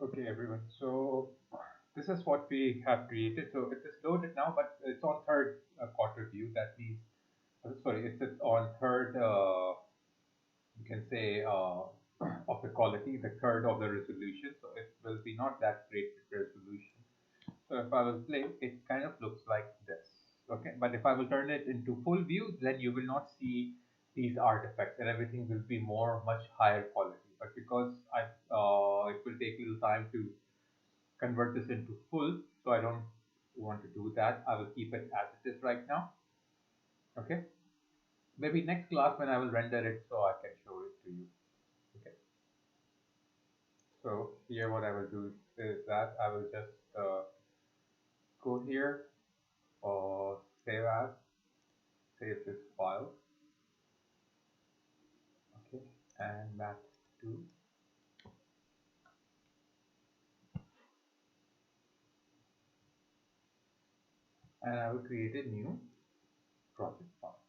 Okay, everyone. So this is what we have created. So it is loaded now, but it's on third quarter view. That means, sorry, it's on third, you can say, of the quality, the third of the resolution. So it will be not that great resolution. So if I will play, it kind of looks like this. Okay, but if I will turn it into full view, then you will not see these artifacts and everything will be much higher quality. But because it will take a little time to convert this into full, so I don't want to do that. I will keep it as it is right now. Okay, maybe next class when I will render it so I can show it to you. Okay, so here what I will do is that I will just go here or save as, save this file. Okay, and map to, and I will create a new project file.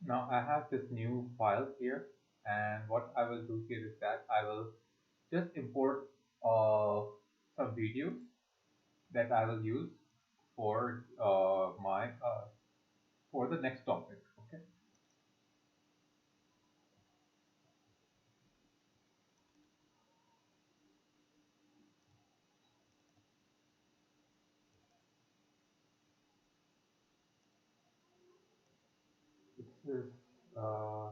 Now I have this new file here, and what I will do here is that I will just import some videos that I will use for my for the next topic. Okay, this is uh,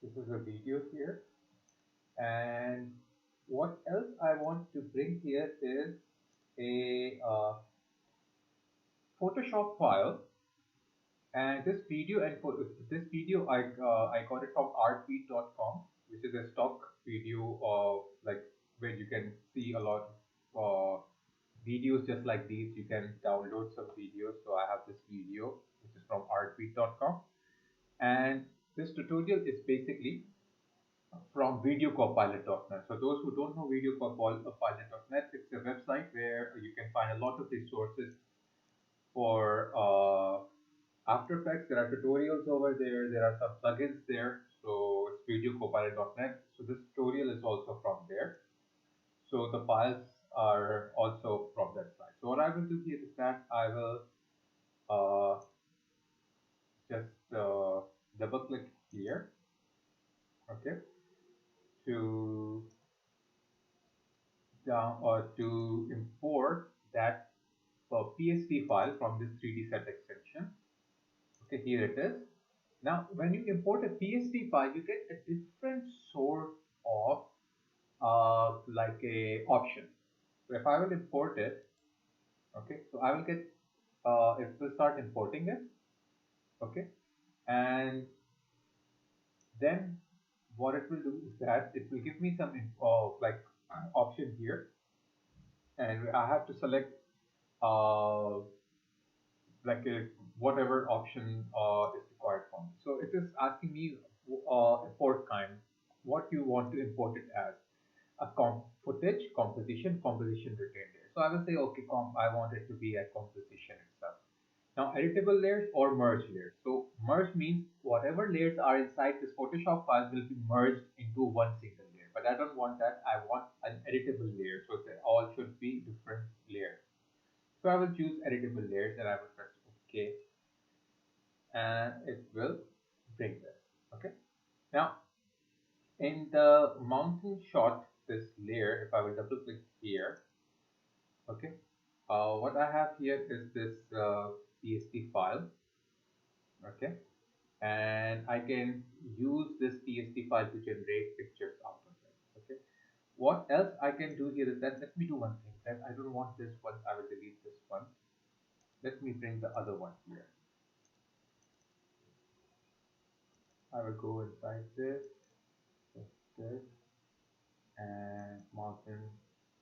this is a video here, and what else I want to bring here is a Photoshop file. And this video this video I got it from artbeat.com, which is a stock video of like where you can see a lot of videos just like these. You can download some videos. So I have this video which is from artbeat.com, and this tutorial is basically from videocopilot.net. So those who don't know videocopilot.net, it's a website where you can find a lot of resources for After Effects. There are tutorials over there. There are some plugins there. So it's videocopilot.net. So this tutorial is also from there. So the files are also from that site. So what I will do here is that I will uh, just double click here, okay, to down or to import that PSD file from this 3D set extension. Okay, here it is. Now, when you import a PSD file, you get a different sort of like a option. So if I will import it, okay, so I will get it will start importing it, okay, and then what it will do is that it will give me some like option here, and I have to select uh, like whatever option is required for me. So it is asking me import kind, what you want to import it as. A footage, composition retained layer. So I will say, okay, I want it to be a composition itself. Now, editable layers or merge layers. So merge means whatever layers are inside this Photoshop file will be merged into one single layer. But I don't want that. I want an editable layer. So they all should be different layers. So I will choose editable layers and I will press OK, and it will bring this. Okay. Now, in the mountain shot, this layer, if I will double click here, okay, what I have here is this PSD file, okay, and I can use this PSD file to generate pictures out of it. Okay, what else I can do here is that let me do one thing. That I don't want this one, I will delete this one. Let me bring the other one here. I will go inside this, and mountain,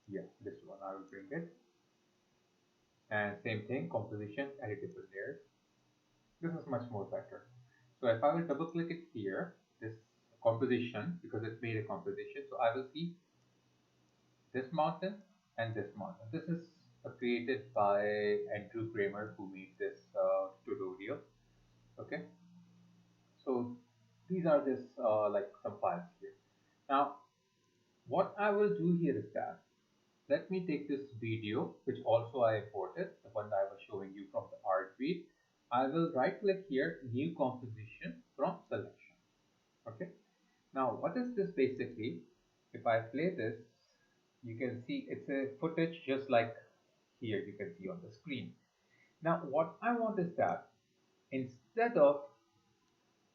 yeah, this one I will bring it. And same thing, composition, editable layers. This is much more better. So if I will double click it here, this composition, because it made a composition, so I will see this mountain and this mountain. This is created by Andrew Kramer, who made this tutorial. Okay, so these are this like some files here. Now, what I will do here is that let me take this video, which also I imported, the one that I was showing you from the Artbeat. I will right click here, new composition from selection. Okay. Now, what is this basically? If I play this, you can see it's a footage just like here you can see on the screen. Now, what I want is that instead of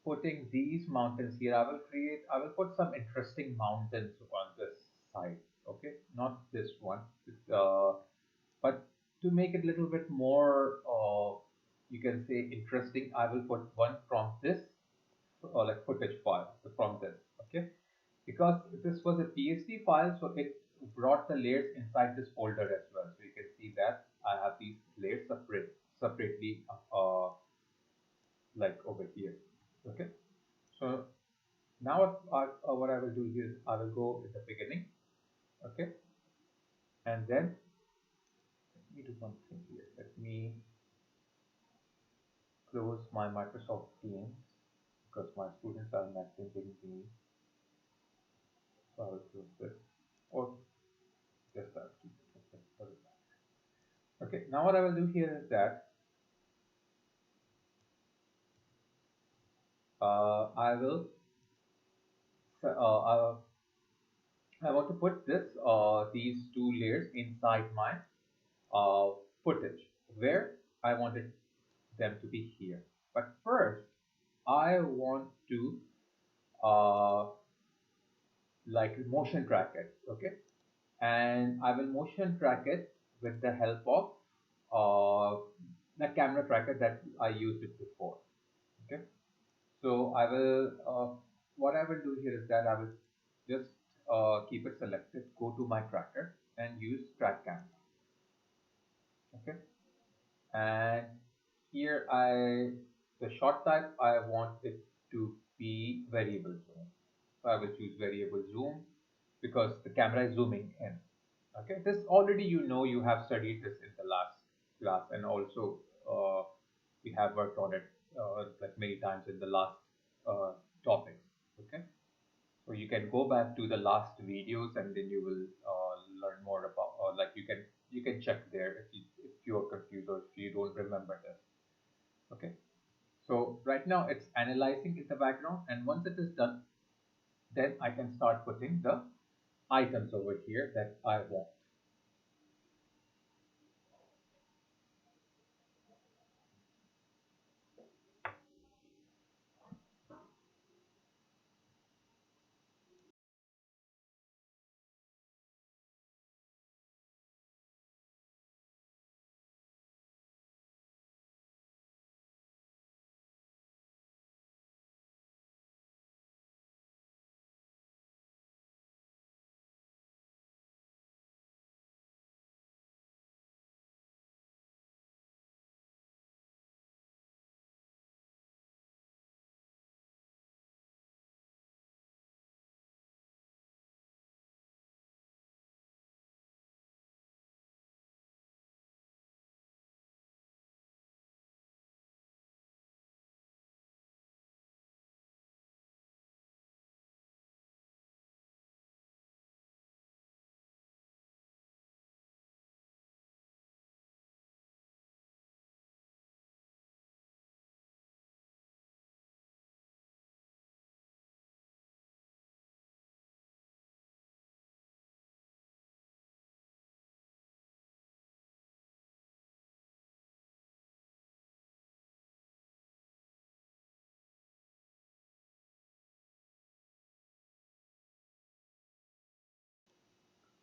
putting these mountains here, I will put some interesting mountains on this side. Okay, not this one, but to make it a little bit more, you can say interesting, I will put one from this, or like footage file from this. Okay, because this was a PSD file, so it brought the layers inside this folder as well. So you can see that I have these layers separately, like over here. Okay, so now what I will do here is I will go at the beginning. Okay, and then let me do one thing here. Let me close my Microsoft Teams because my students are messaging me. So I will close this, or just that. Okay, now what I will do here is that I will I want to put this these two layers inside my footage where I wanted them to be here. But first, I want to uh, like motion track it. Okay, and I will motion track it with the help of the camera tracker that I used it before. Okay, so I will what I will do here is that I will just keep it selected, go to my tracker and use track camera. Okay, and here the shot type I want it to be variable zoom. So I will choose variable zoom because the camera is zooming in. Okay, this already you have studied this in the last class, and also we have worked on it like many times in the last topics. Okay, so you can go back to the last videos and then you will learn more about, or like you can check there if you are confused or if you don't remember this. Okay, so right now it's analyzing in the background, and once it is done, then I can start putting the items over here that I want.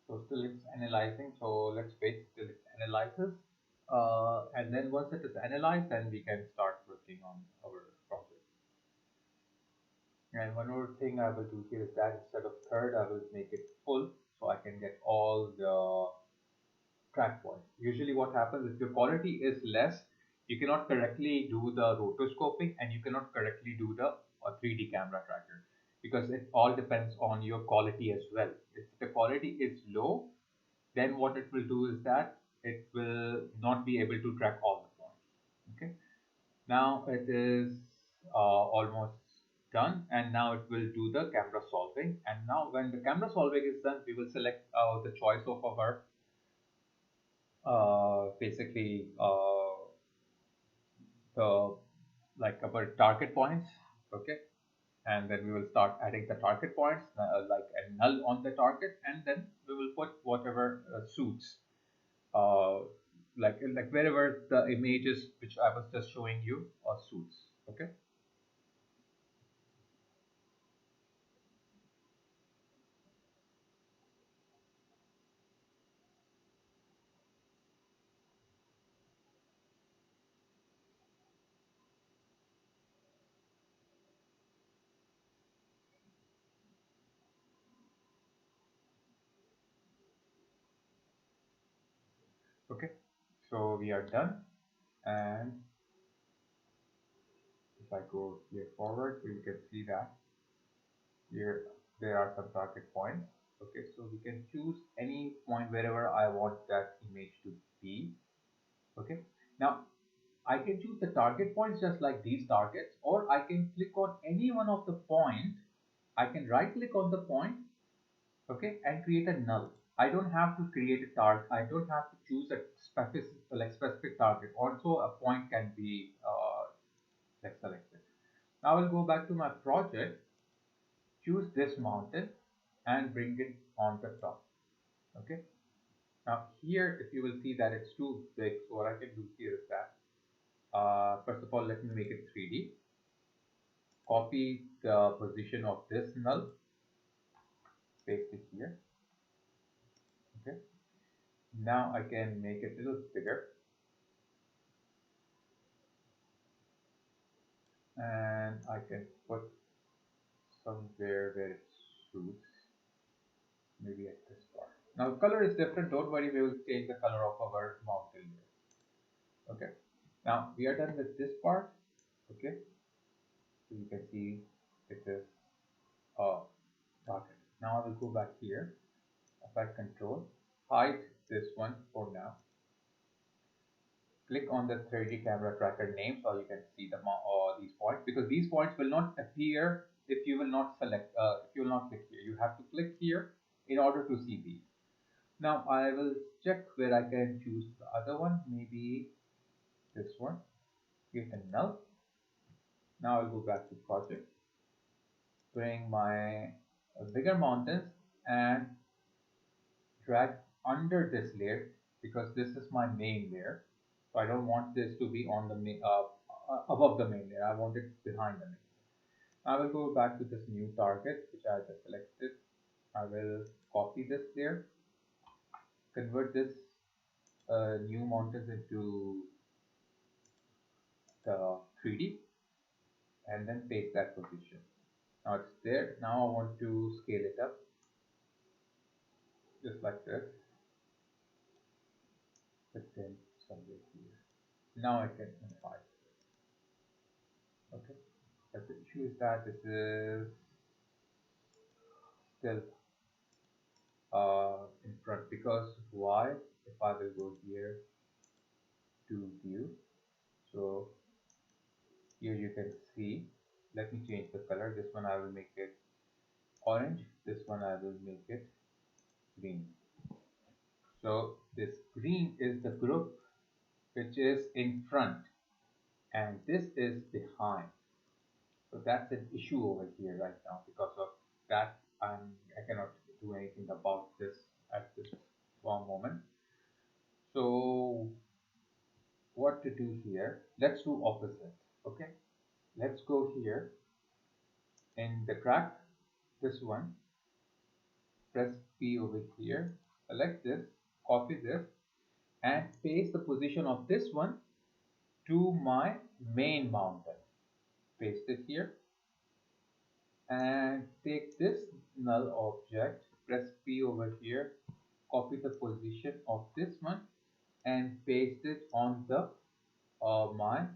So still it's analyzing. So let's wait till it analyzes. And then once it is analyzed, then we can start working on our project. And one more thing I will do here is that instead of third, I will make it full so I can get all the track points. Usually what happens if your quality is less, you cannot correctly do the rotoscoping and you cannot correctly do the 3D camera tracker, because it all depends on your quality as well. If the quality is low, then what it will do is that it will not be able to track all the points. Okay, now it is almost done, and now it will do the camera solving. And now when the camera solving is done, we will select the choice of our basically the like our target points. Okay, and then we will start adding the target points like a null on the target, and then we will put whatever suits uh, like wherever the images which I was just showing you suits. Okay. Okay, so we are done, and if I go here forward, so you can see that here there are some target points. Okay, so we can choose any point wherever I want that image to be. Okay, now I can choose the target points just like these targets, or I can click on any one of the point. I can right click on the point, okay, and create a null. I don't have to create a target. I don't have to choose a specific target. Also, a point can be selected. Now I will go back to my project, choose this mountain, and bring it on the top. Okay. Now here, if you will see that it's too big, so what I can do here is that first of all, let me make it 3D. Copy the position of this null, paste it here. Okay. Now I can make it a little bigger, and I can put somewhere where it suits, maybe at this part. Now color is different, don't worry, we will change the color of our mountain here. Okay, now we are done with this part. Okay, so you can see it is darkened. Now I will go back here, apply control, hide this one for now. Click on the 3D camera tracker name so you can see the these points, because these points will not appear if you will not select, if you will not click here. You have to click here in order to see these. Now I will check where I can choose the other one, maybe this one, create a null. Now I'll go back to project, bring my bigger mountains and drag under this layer, because this is my main layer. So I don't want this to be on the main, above the main layer. I want it behind the main layer. I will go back to this new target which I just selected. I will copy this layer, convert this new mountains into the 3D, and then paste that position. Now it's there. Now I want to scale it up just like this. But then somewhere here. Now I can unify. Okay. But the issue is that this is still in front, because why? If I will go here to view, so here you can see, let me change the color. This one I will make it orange, this one I will make it green. So this green is the group which is in front, and this is behind. So that's an issue over here right now. Because of that, I cannot do anything about this at this one moment. So what to do here? Let's do opposite. Okay, let's go here in the track, this one, press P over here, select this, copy this, and paste the position of this one to my main mountain. Paste it here, and take this null object, press P over here, copy the position of this one and paste it on the my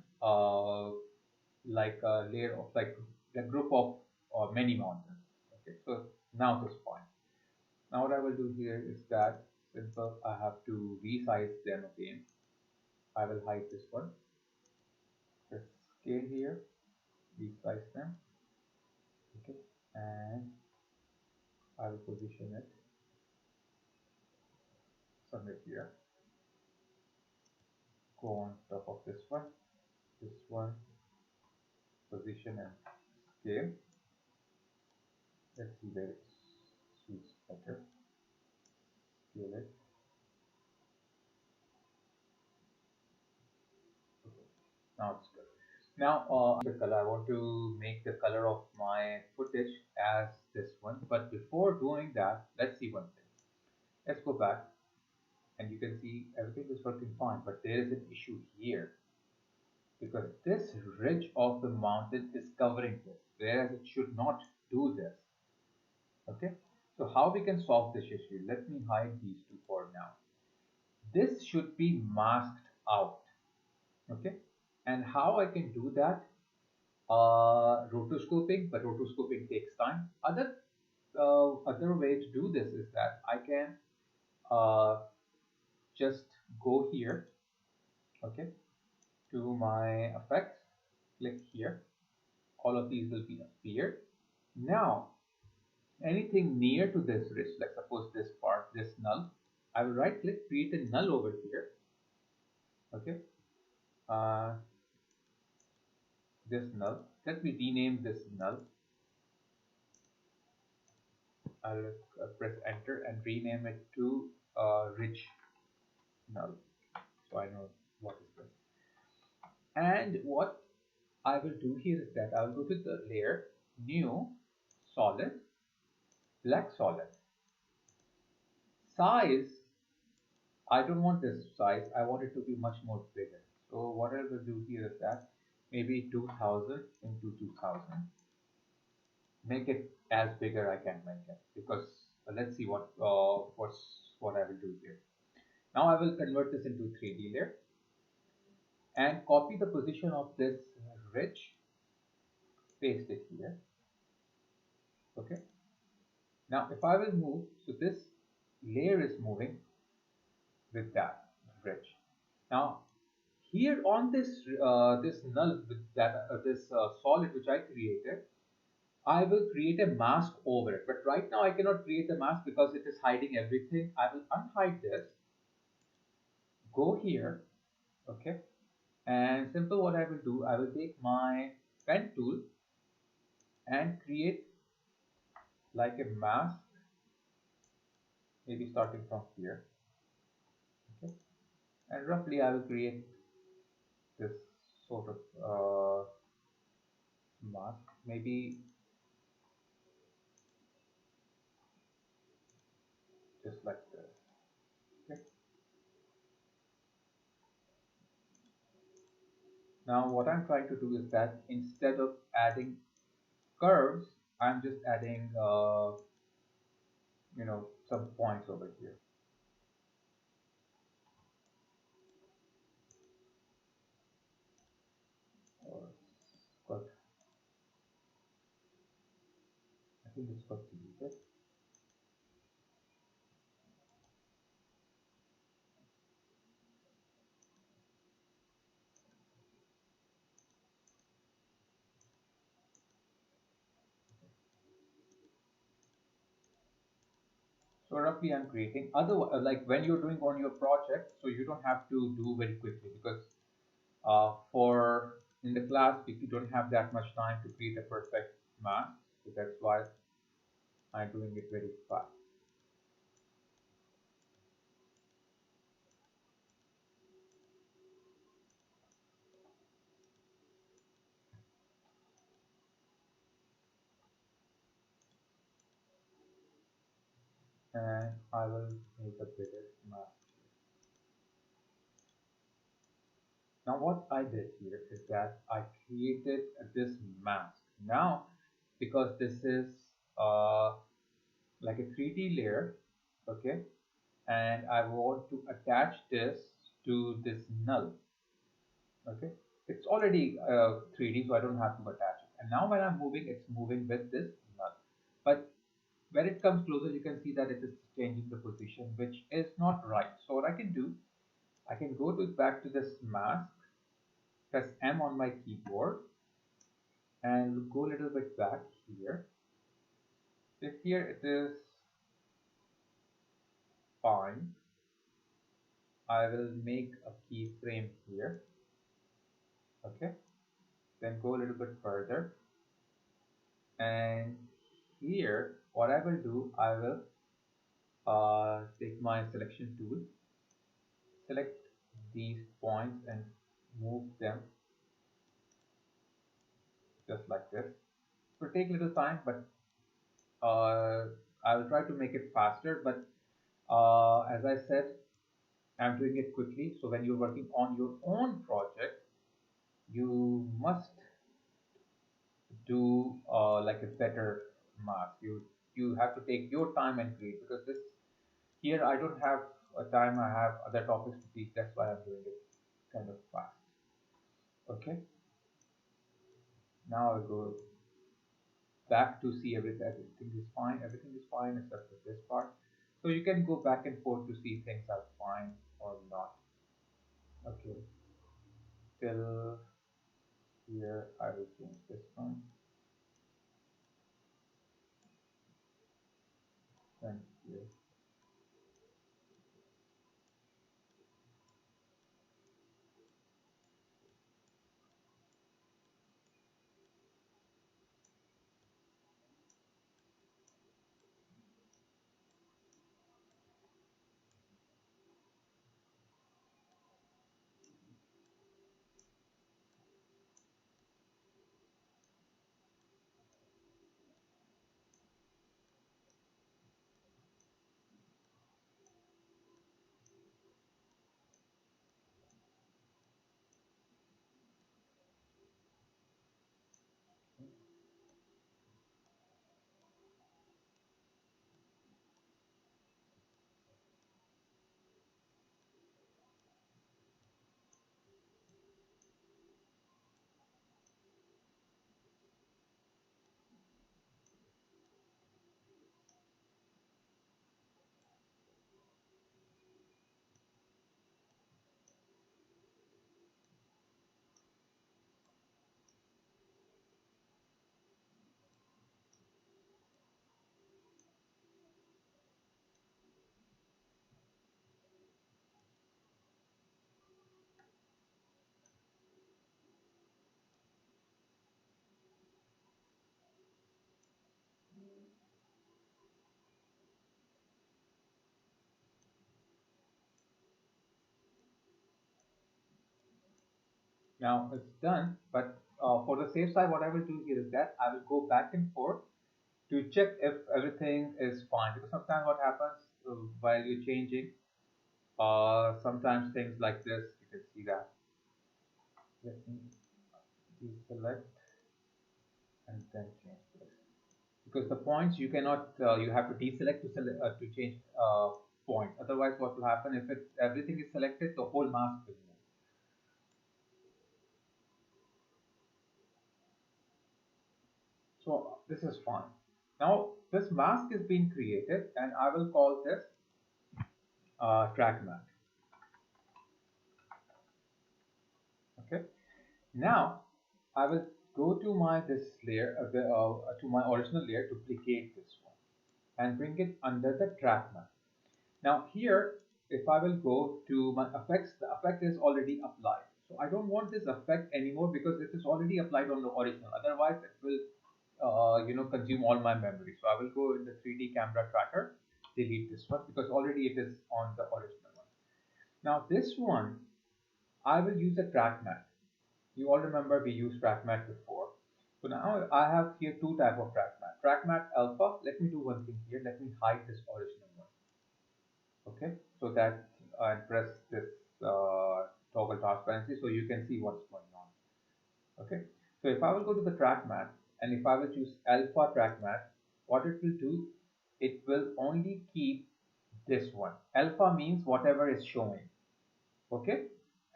like a layer of like a group of many mountains. Okay, so now this point. Now what I will do here is that simple, I have to resize them again. I will hide this one. Just scale here, resize them. Okay, and I will position it somewhere here. Go on top of this one, position and scale. Let's see where it suits better. Scale it. Okay. Now it's good. Now the color, I want to make the color of my footage as this one. But before doing that, let's see one thing. Let's go back and you can see everything is working fine. But there is an issue here because this ridge of the mountain is covering this, whereas it should not do this. Okay, so how we can solve this issue? Let me hide these two for now. This should be masked out. Okay, and how I can do that? Rotoscoping, but rotoscoping takes time. Other way to do this is that I can just go here, okay, to my effects, click here. All of these will be appeared. Now, anything near to this ridge, like suppose this part, this null, I will right click, create a null over here. Okay, this null. Let me rename this null. I'll press enter and rename it to ridge null. So I know what is this. And what I will do here is that I will go to the layer, new, solid, black solid. Size, I don't want this size, I want it to be much more bigger. So what I will do here is that maybe 2000 into 2000. Make it as bigger I can make it, because let's see what I will do here. Now I will convert this into 3D layer and copy the position of this ridge, paste it here. Okay. Now if I will move, so this layer is moving with that ridge. Now here on this this null with that this solid which I created, I will create a mask over it. But right now I cannot create a mask because it is hiding everything. I will unhide this, go here, okay, and simple what I will do, I will take my pen tool and create like a mask, maybe starting from here, okay, and roughly I will create this sort of mask, maybe just like this. Okay. Now what I'm trying to do is that instead of adding curves, I'm just adding you know, some points over here. Got, I think it's got deleted. So roughly I'm creating, otherwise like when you're doing on your project, so you don't have to do very quickly, because for in the class we don't have that much time to create a perfect mask, so that's why I'm doing it very fast. And I will make a bigger mask. Now what I did here is that I created this mask. Now because this is like a 3D layer, okay, and I want to attach this to this null. Okay, it's already 3D, so I don't have to attach it. And now when I'm moving, it's moving with this null. But when it comes closer, you can see that it is changing the position, which is not right. So what I can do, I can go to back to this mask, press M on my keyboard, and go a little bit back here. If here it is fine, I will make a keyframe here. Okay, then go a little bit further, and here what I will do, I will take my selection tool, select these points and move them just like this. It will take a little time, but I will try to make it faster. But as I said, I'm doing it quickly. So when you're working on your own project, you must do like a better mask. You have to take your time and create, because this here I don't have a time. I have other topics to teach. That's why I'm doing it kind of fast. Okay. Now I'll go back to see everything. Everything is fine. Everything is fine except for this part. So you can go back and forth to see things are fine or not. Okay. Till here, I will change this one. Then here. Now it's done, but for the safe side, what I will do here is that I will go back and forth to check if everything is fine. Because sometimes what happens while you're changing, sometimes things like this, you can see that. Let me deselect and then change this. Because the points you cannot, you have to deselect to select to change point. Otherwise, what will happen if everything is selected, the whole mask will move. So this is fine. Now this mask is being created, and I will call this Trackmat. Okay. Now I will go to my this layer, to my original layer, duplicate this one, and bring it under the Trackmat. Now here, if I will go to my effects, the effect is already applied. So I don't want this effect anymore because it is already applied on the original. Otherwise, it will consume all my memory. So I will go in the 3D camera tracker, delete this one because already it is on the original one. Now this one, I will use a Trackmat. You all remember we used Trackmat before. So now I have here two type of Trackmat. Trackmat Alpha. Let me do one thing here. Let me hide this original one. Okay, so that I press this toggle transparency so you can see what's going on. Okay, so if I will go to the Trackmat and if I will choose Alpha Trackmat, what it will do, it will only keep this one. Alpha means whatever is showing. Okay.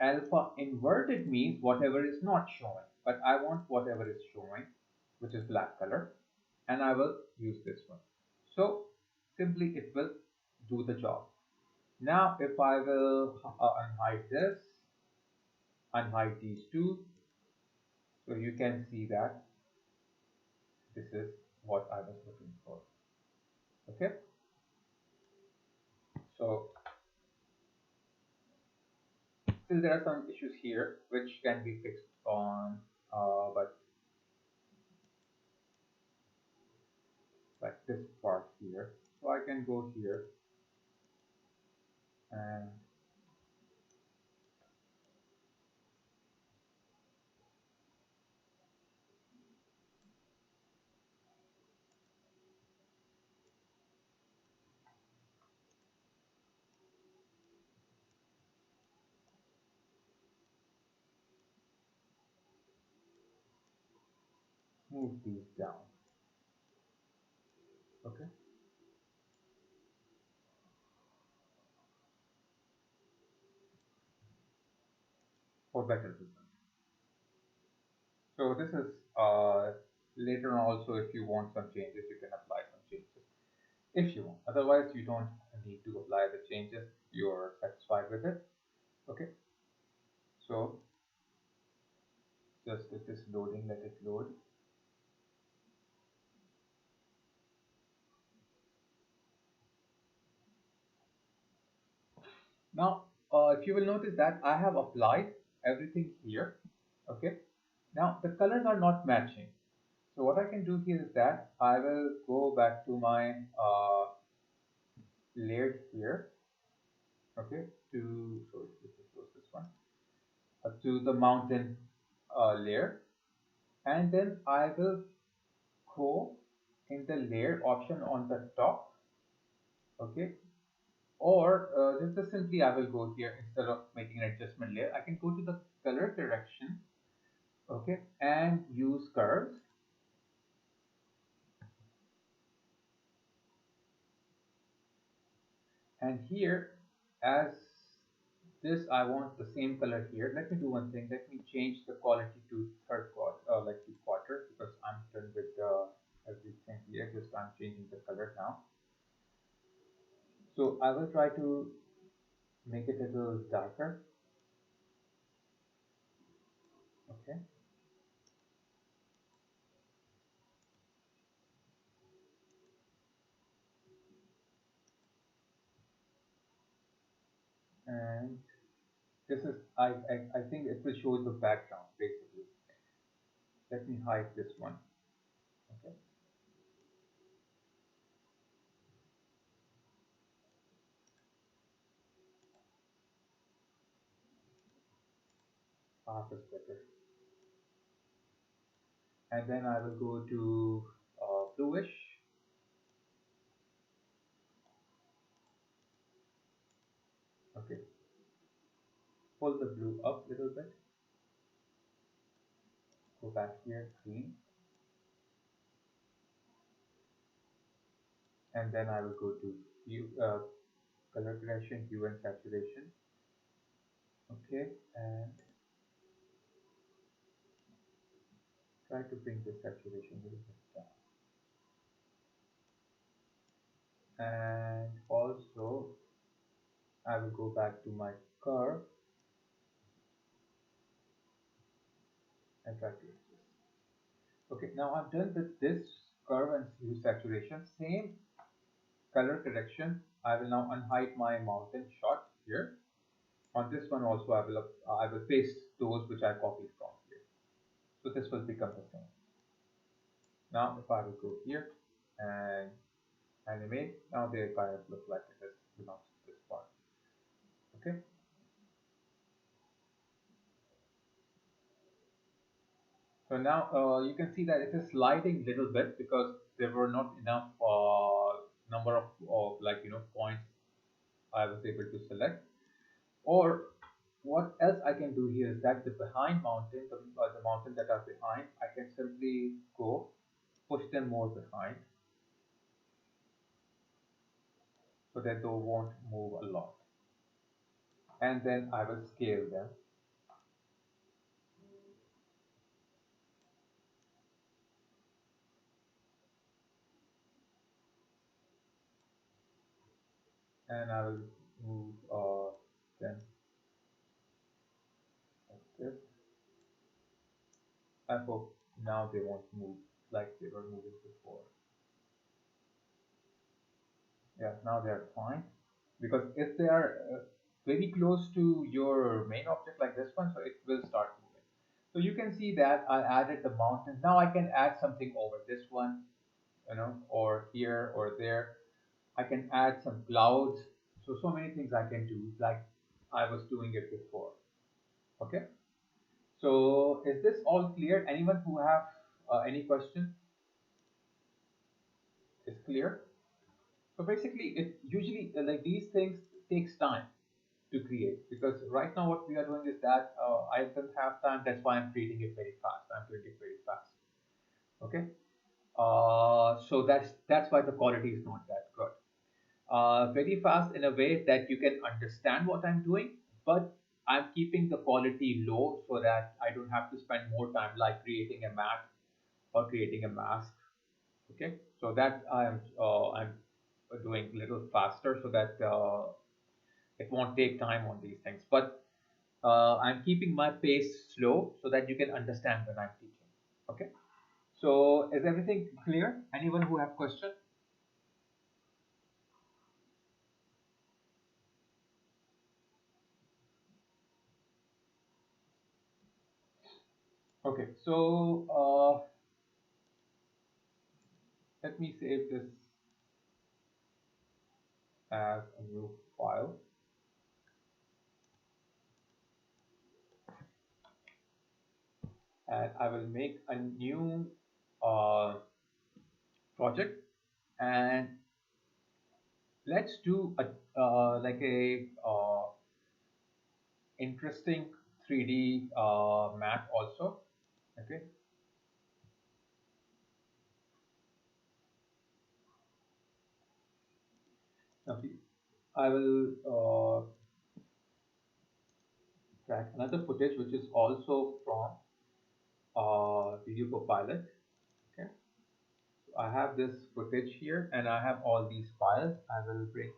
Alpha inverted means whatever is not showing. But I want whatever is showing, which is black color, and I will use this one. So simply it will do the job. Now if I will unhide this, unhide these two, so you can see that this is what I was looking for. Okay. So still there are some issues here which can be fixed on, but like this part here. So I can go here and move these down. Okay. For better result. So this is later on also, if you want some changes, you can apply some changes if you want. Otherwise, you don't need to apply the changes. You're satisfied with it. Okay. So just it is loading, let it load. Now, if you will notice that I have applied everything here. Okay. Now the colors are not matching. So what I can do here is that I will go back to my layered here. Okay. So let me close this one. To the mountain layer, and then I will go in the layer option on the top. Okay. Or just simply I will go here, instead of making an adjustment layer, I can go to the color correction. Okay. And use curves. And here, as this I want the same color here, let me do one thing. Let me change the quality to third quarter, like the quarter, because I'm done with everything here. Just I'm changing the color now. So I will try to make it a little darker. Okay. And this is, I think it will show the background basically. Let me hide this one. Okay. Half is better. And then I will go to bluish. Okay. Pull the blue up a little bit. Go back here, green. And then I will go to hue, color correction, hue and saturation. Okay. And try to bring the saturation a little bit down. And also I will go back to my curve and try to adjust. Okay, now I'm done with this curve and hue saturation. Same color correction. I will now unhide my mountain shot here. On this one also I will paste those which I copied from here. So this will become the same. Now if I will go here and animate, now they kind of look like it belongs to this part. Okay. So now you can see that it is sliding a little bit because there were not enough number of like points I was able to select. Or what else I can do here is that the behind mountain, the mountain that are behind, I can simply go push them more behind. so that they won't move a lot. And then I will scale them. And I will move them like this. I hope now they won't move like they were moving before. Yeah, now they are fine. Because if they are very close to your main object like this one, so it will start moving. So you can see that I added the mountains. Now I can add something over this one, or here or there. I can add some clouds. So many things I can do like I was doing it before. Okay. So is this all clear? Anyone who have any question? Is clear? So basically, it usually like these things takes time to create, because right now what we are doing is that I don't have time. That's why I'm creating it very fast. I'm doing it very fast. Okay. So that's why the quality is not that good. Very fast in a way that you can understand what I'm doing, but I'm keeping the quality low so that I don't have to spend more time like creating a map or creating a mask. Okay, so that I'm doing a little faster so that it won't take time on these things. But I'm keeping my pace slow so that you can understand when I'm teaching. Okay, so is everything clear? Anyone who have question? Okay, so let me save this as a new file. And I will make a new project, and let's do a like a interesting 3D map also. Okay. Now I will track another footage which is also from Video Copilot. Okay. So I have this footage here, and I have all these files. I will bring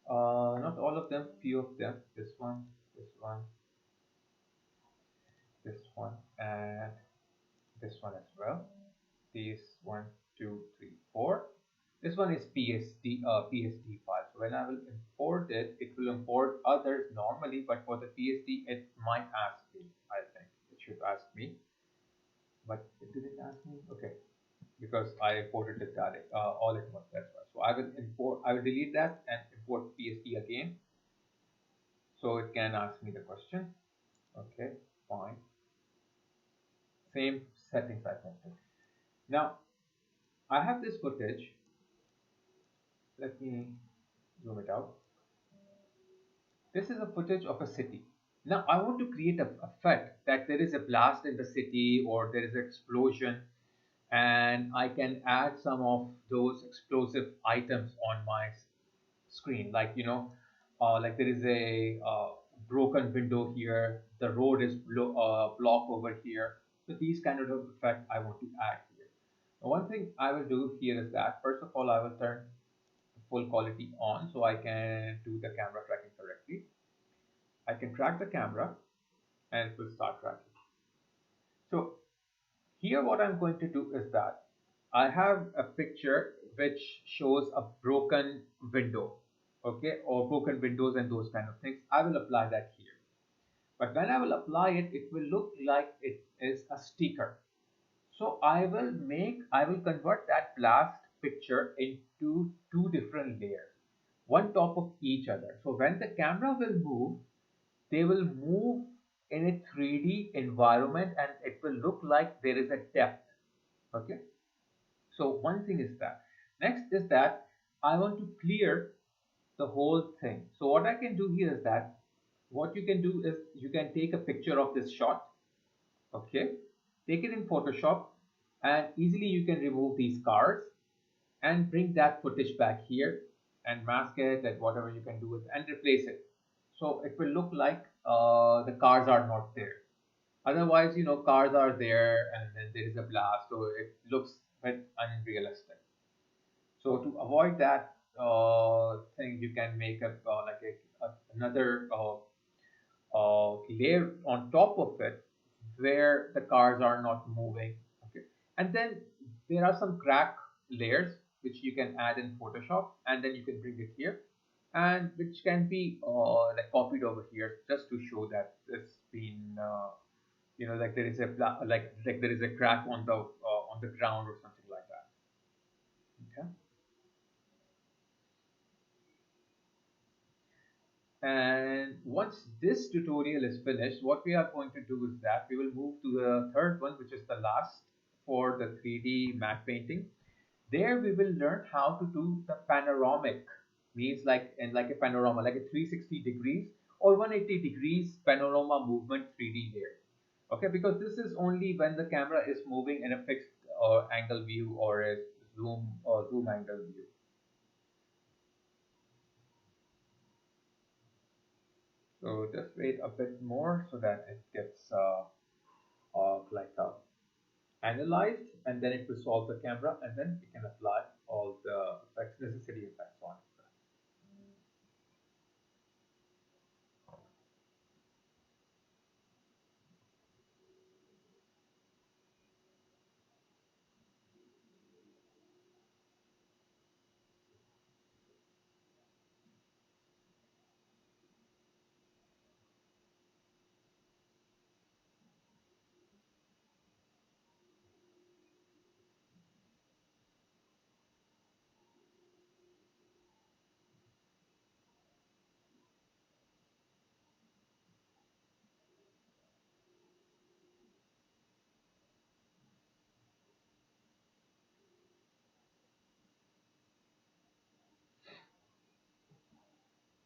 not all of them, few of them. This one, this one, this one, and this one as well. These 1, 2, 3, 4. This one is PSD file. So when I will import it, it will import others normally, but for the PSD, it might ask me. I think it should ask me, but it didn't ask me. Okay, because I imported it direct all at once. That's why. So I will import. I will delete that and import PSD again, so it can ask me the question. Okay, fine. Same settings I tested. Now I have this footage. Let me zoom it out. This is a footage of a city. Now I want to create a effect that there is a blast in the city or there is an explosion, and I can add some of those explosive items on my screen. Like there is a broken window here, the road is blocked over here. So these kind of effect I want to add here. Now, one thing I will do here is that first of all I will turn full quality on so I can do the camera tracking correctly. I can track the camera and it will start tracking. So here what I'm going to do is that I have a picture which shows a broken window, okay, or broken windows and those kind of things. I will apply that here. But when I will apply it, it will look like it is a sticker. So I will convert that blast picture into two different layers, one top of each other. So when the camera will move, they will move in a 3D environment and it will look like there is a depth. Okay. So one thing is that. Next is that I want to clear the whole thing. So what I can do here is that what you can do is you can take a picture of this shot. Okay. Take it in Photoshop and easily you can remove these cars and bring that footage back here. and mask it and whatever you can do with and replace it. So it will look like the cars are not there. Otherwise, cars are there and then there is a blast, so it looks a bit unrealistic. So to avoid that thing, you can make a like another layer on top of it where the cars are not moving. Okay, and then there are some crack layers which you can add in Photoshop, and then you can bring it here, and which can be like copied over here just to show that it's been like there is a like there is a crack on the ground or something like that. Okay. And once this tutorial is finished, what we are going to do is that we will move to the third one, which is the last for the 3D matte painting. There we will learn how to do the panoramic, means like in like a panorama, like a 360 degrees or 180 degrees panorama movement 3D layer. Okay, because this is only when the camera is moving in a fixed angle view or a zoom angle view. So just wait a bit more so that it gets like analyzed, and then it will solve the camera, and then we can apply all the effects, necessary effects on it.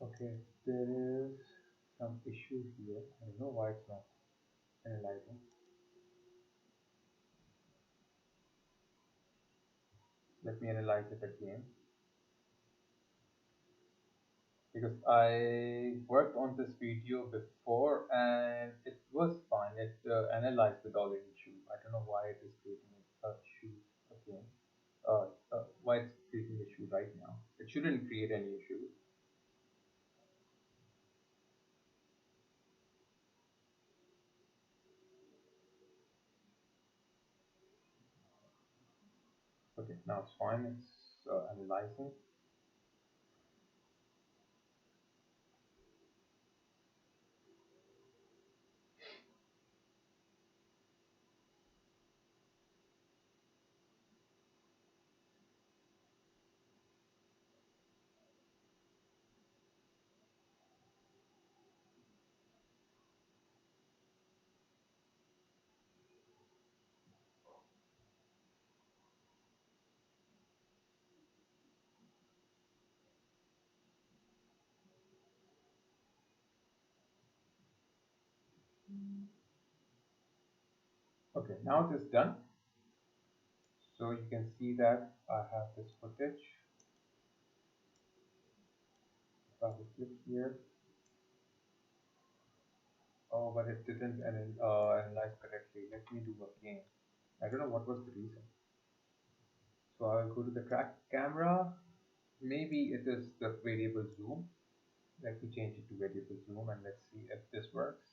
Okay, there is some issue here. I don't know why it's not analyzing. Let me analyze it again, because I worked on this video before and it was fine. It analyzed without any issue. I don't know why it is creating a issue again. Why it's creating issue right now. It shouldn't create any issue. Okay, now it's fine. It's analyzing. Okay, now it is done. So you can see that I have this footage. If I will click here, oh, but it didn't analyze correctly. Let me do again. I don't know what was the reason. So I will go to the track camera. Maybe it is the variable zoom. Let me change it to variable zoom and let's see if this works.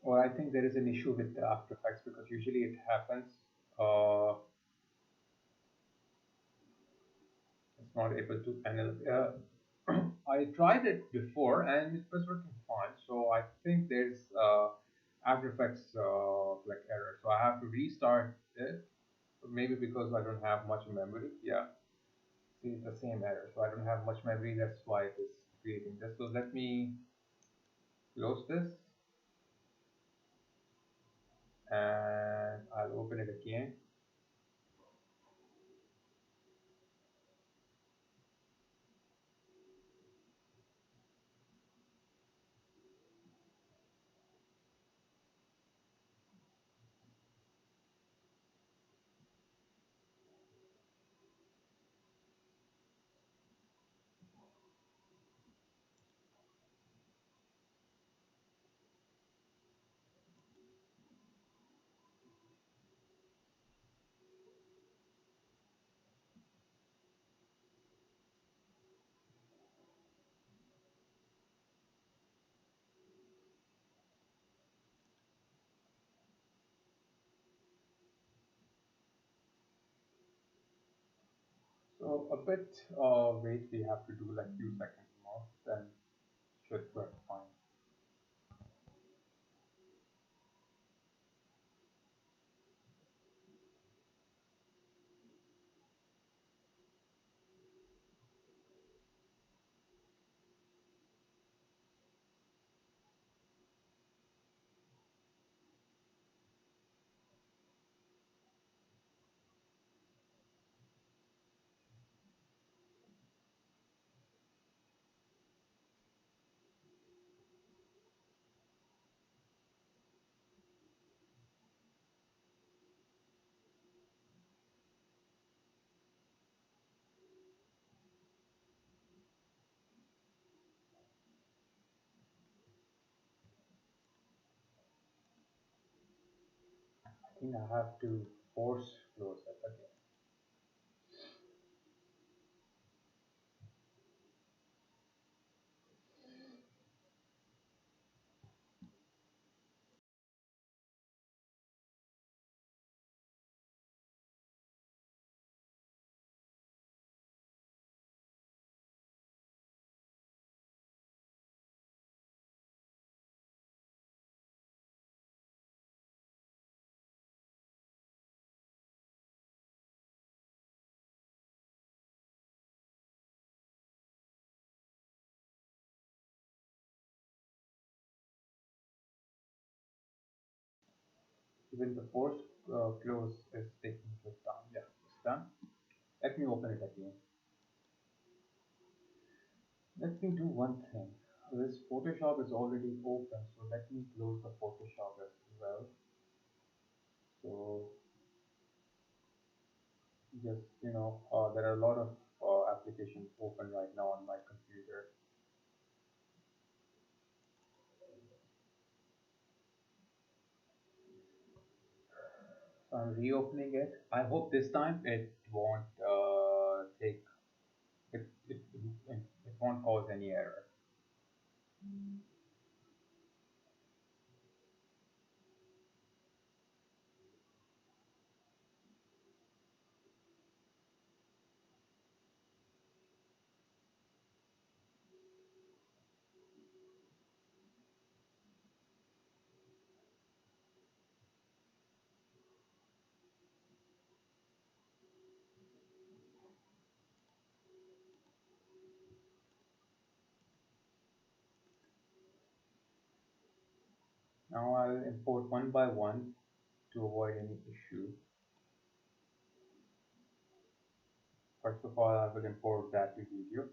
Or I think there is an issue with the After Effects, because usually it happens. Uh, it's not able to analyze. I tried it before and it was working fine. So I think there's After Effects like error. So I have to restart it. Maybe because I don't have much memory. Yeah, see, it's the same error. So I don't have much memory. That's why it is creating this. So let me close this and I'll open it again. So a bit wait, we have to do like few seconds more, then should work fine. I think I have to force close it again. Even the force close is taking this down. Yeah, it's done. Let me open it again. Let me do one thing. This Photoshop is already open, so let me close the Photoshop as well. So just, there are a lot of applications open right now on my computer. So I'm reopening it. I hope this time it won't take it won't cause any error. Now I'll import one by one to avoid any issue. First of all, I will import that video.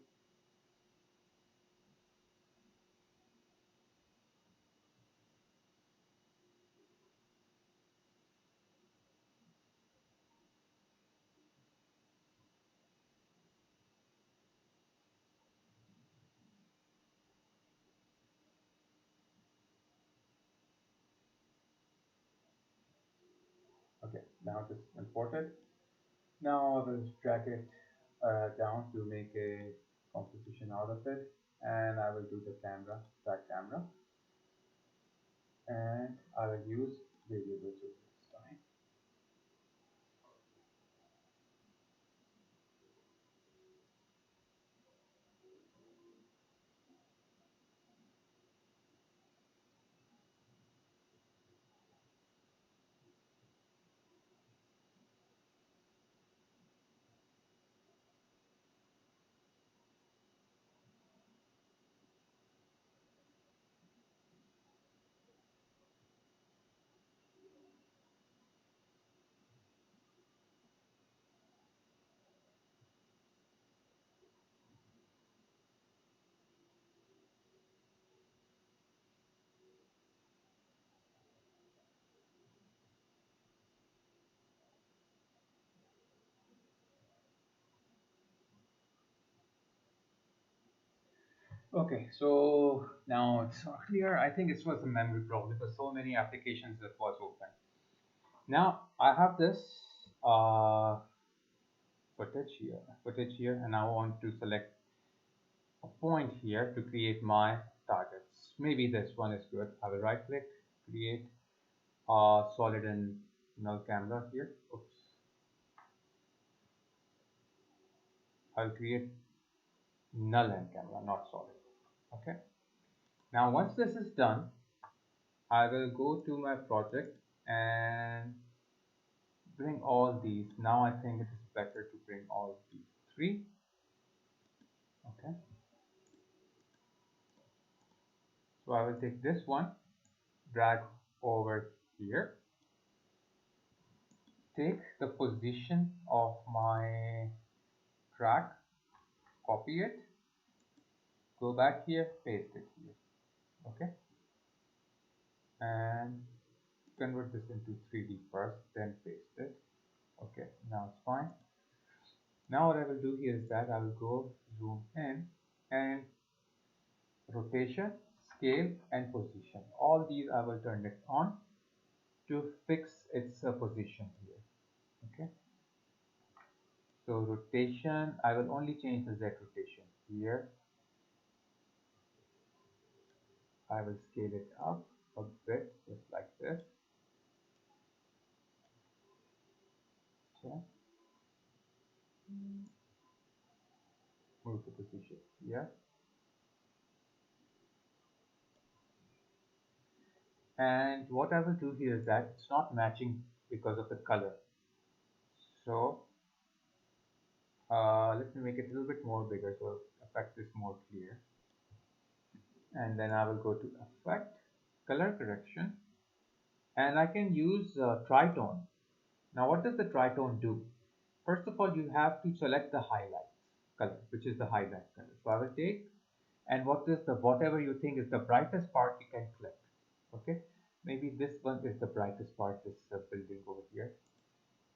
Okay, now it is imported. Now I will drag it down to make a composition out of it, and I will do the camera, back camera, and I will use variables this time. Okay, so now it's all clear. I think it was a memory problem because so many applications that was open. Now I have this footage here, and I want to select a point here to create my targets. Maybe this one is good. I will right click, create a solid and null camera here. Oops. I'll create null end camera, not solid. Okay. Now once this is done, I will go to my project and bring all these. Now I think it is better to bring all these three. Okay. So I will take this one, drag over here, take the position of my track, copy it, go back here, paste it here. Okay. And convert this into 3D first, then paste it. Okay, now it's fine. Now what I will do here is that I will go zoom in and rotation, scale and position. All these I will turn it on to fix its position here. Okay. So rotation, I will only change the Z rotation here. I will scale it up a bit, just like this. Okay. Move the position here. And what I will do here is that it's not matching because of the color. So let me make it a little bit more bigger so effect is more clear. And then I will go to effect, color correction, and I can use Tritone. Now what does the Tritone do? First of all, you have to select the highlight color, which is the highlight color. So I will take, and what is the whatever you think is the brightest part, you can click. Okay, maybe this one is the brightest part, this building over here.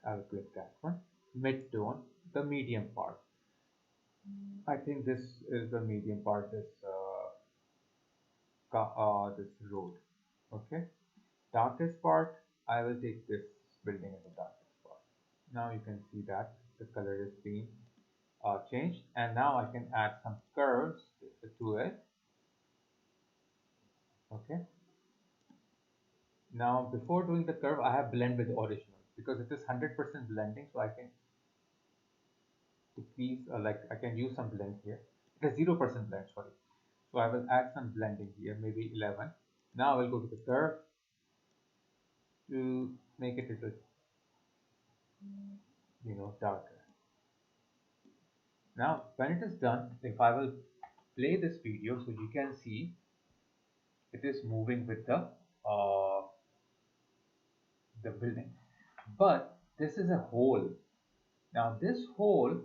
I will click that one. Mid-tone, the medium part. I think this is the medium part, this road. Okay. Darkest part, I will take this building as the darkest part. Now you can see that the color is being changed, and now I can add some curves to it. Okay. Now before doing the curve, I have blend with original because it is 100% blending, so I can decrease like I can use some blend here. It is 0% blend, sorry. So I will add some blending here, maybe 11. Now I will go to the curve to make it a little, darker. Now when it is done, if I will play this video so you can see it is moving with the building, but this is a hole. Now this hole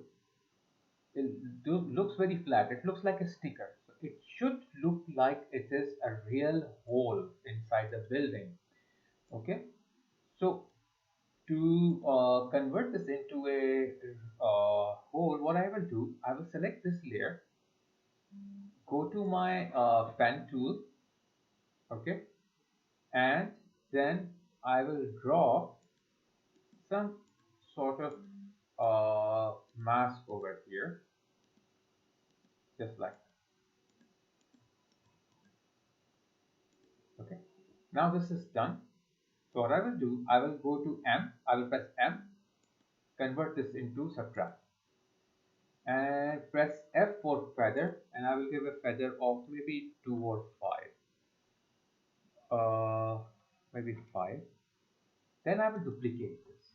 looks very flat. It looks like a sticker. So it should look like it is a real hole inside the building. Okay, so to convert this into a hole, what I will do, I will select this layer, go to my pen tool, okay, and then I will draw some sort of mask over here, just like that. Okay, now this is done. So what I will do, I will go to M, I will press M, convert this into subtract, and press F for feather, and I will give a feather of maybe 2 or 5, maybe 5. Then I will duplicate this.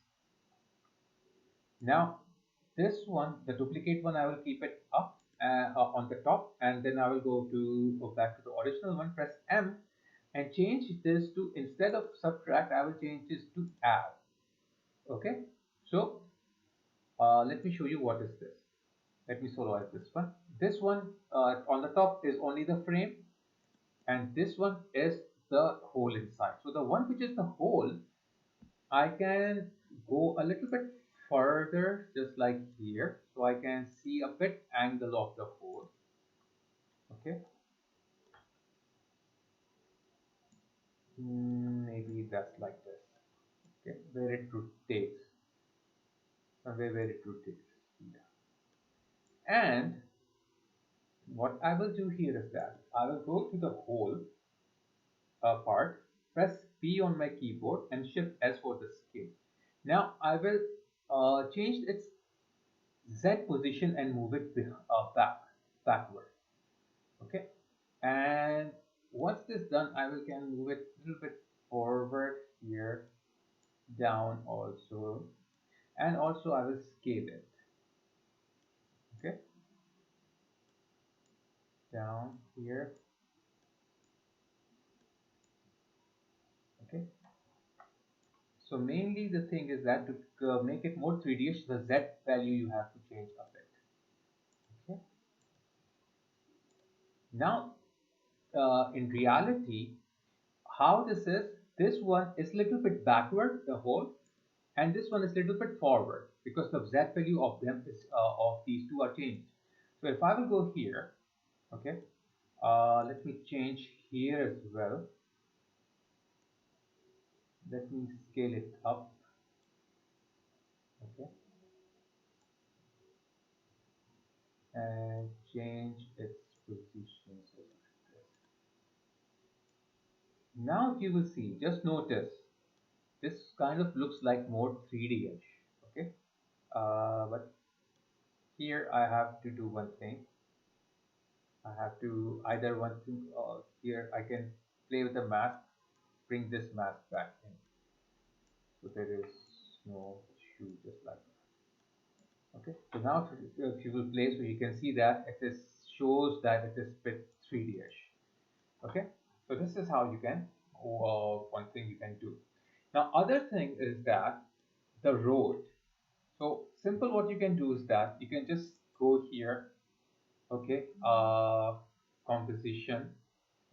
Now this one, the duplicate one, I will keep it up on the top, and then I will go back to the original one, press M, and change this to, instead of subtract, I will change this to add. Okay, so let me show you what is this. Let me soloize this one. This one on the top is only the frame, and this one is the hole inside. So the one which is the hole, I can go a little bit further, just like here, so I can see a bit angle of the hole. Okay, maybe that's like this. Okay, where it rotates, somewhere where it rotates. Yeah. And what I will do here is that I will go to the hole part, press P on my keyboard and shift S for the scale. Now I will change its Z position and move it backward. Okay, and once this done, I will can move it a little bit forward here, down also, and also I will scale it. Okay, down here. Okay, so mainly the thing is that to make it more 3D-ish, the Z value you have to change a bit. Okay, now in reality, how this one is little bit backward, the whole, and this one is little bit forward because the Z value of them is of these two are changed. So if I will go here, okay, let me change here as well. Let me scale it up. Okay, and change its position. So like this. Now you will see, just notice, this kind of looks like more 3D-ish. Okay, but here I have to do one thing. I have to either one thing here I can play with the mask, bring this mask back in. So there is no issue, just like that. Okay, so now if you will play, so you can see that it is shows that it is bit 3D-ish. Okay, so this is how you can one thing you can do. Now other thing is that the road. So simple, what you can do is that you can just go here. Okay, composition.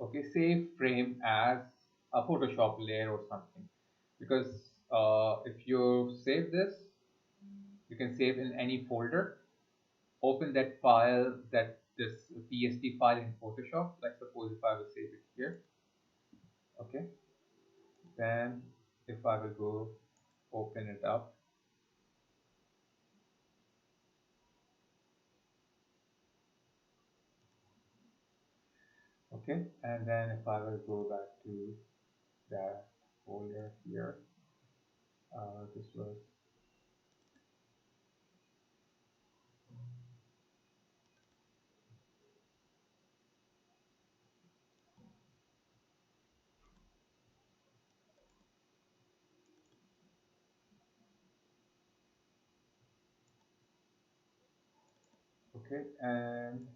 Okay, save frame as a Photoshop layer or something, because if you save this, you can save in any folder, open that file, this PSD file in Photoshop. Like suppose if I will save it here. Okay, then if I will go open it up, okay, and then if I will go back to that folder here, this was okay, and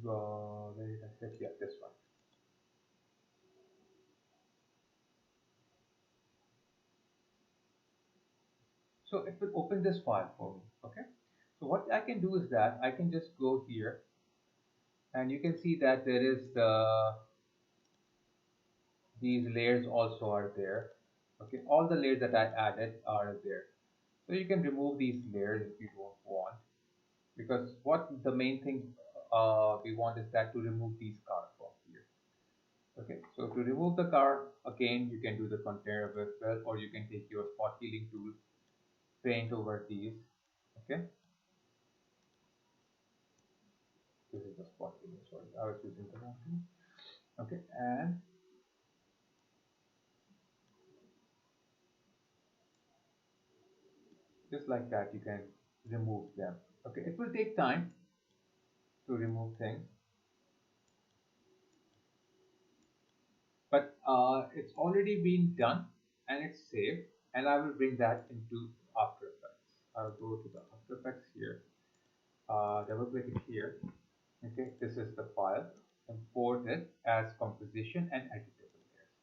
where did I set? Yeah, this one. So it will open this file for me. Okay, so what I can do is that I can just go here, and you can see that there is these layers also are there. Okay, all the layers that I added are there. So you can remove these layers if you don't want, because what the main thing we want is that to remove these cars from here. Okay, so to remove the car, again you can do the container as well, or you can take your spot healing tool, paint over these. Okay, this is the spot healing. Sorry, I was using the wrong tool. Okay, and just like that you can remove them. Okay, it will take time to remove things, but it's already been done and it's saved, and I will bring that into After Effects. I'll go to the After Effects here, double click it here. Okay, this is the file, import it as composition and editable layers.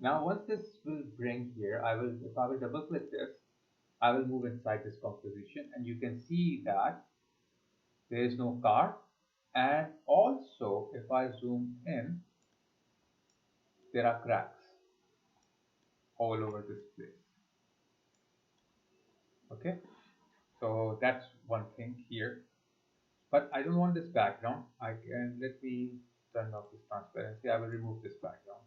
Now once this will bring here, if I will double click this, I will move inside this composition, and you can see that there is no car, and also if I zoom in, there are cracks all over this place. Okay, so that's one thing here, but I don't want this background. Let me turn off this transparency. I will remove this background.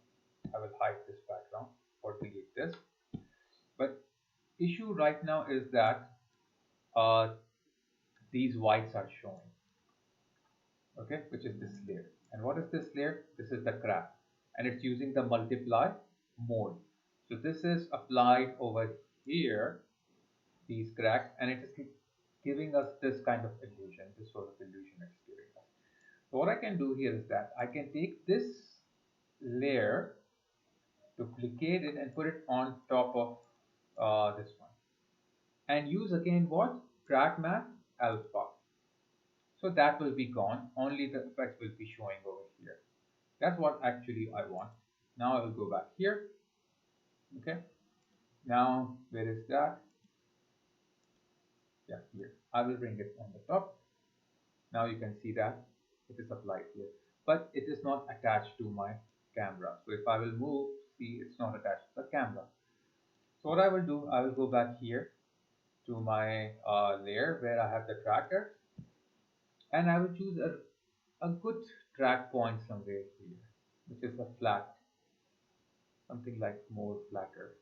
I will hide this background or delete this. But issue right now is that uh, these whites are showing. Okay, which is this layer. And what is this layer? This is the crack, and it's using the multiply mode. So this is applied over here. these cracks, and it is giving us this kind of illusion, this sort of illusion it's giving us. So what I can do here is that I can take this layer, duplicate it, and put it on top of this one, and use again what? Trackmat Alpha. So that will be gone, only the effects will be showing over here. That's what actually I want. Now I will go back here. Okay, now where is that? Yeah, here. I will bring it on the top. Now you can see that it is applied here, but it is not attached to my camera. So if I will move, see, it's not attached to the camera. So what I will do, I will go back here to my layer where I have the tracker, and I will choose a good track point somewhere here, which is a flat, something like more flatter.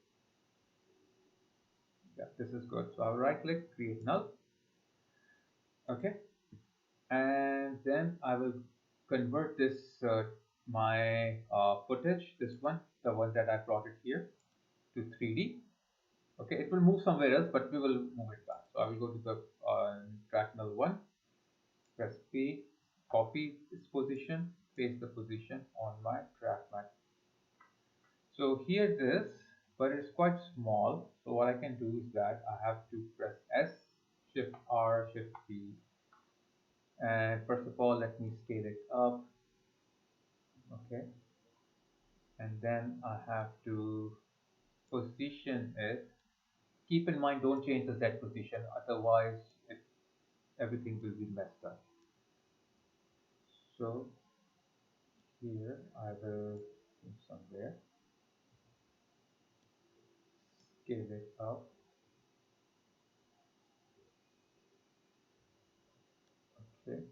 Yeah, this is good. So I will right click, create null. Okay, and then I will convert this my footage, this one, the one that I plotted here, to 3D. Okay, it will move somewhere else, but we will move it back. So I will go to the track null one, press P, copy this position, paste the position on my track mat. So here it is, but it's quite small. So what I can do is that I have to press S, Shift R, Shift P. And first of all, let me scale it up. Okay. And then I have to position it. Keep in mind, don't change the Z position, otherwise everything will be messed up. So here I will do somewhere, scale it up. Okay.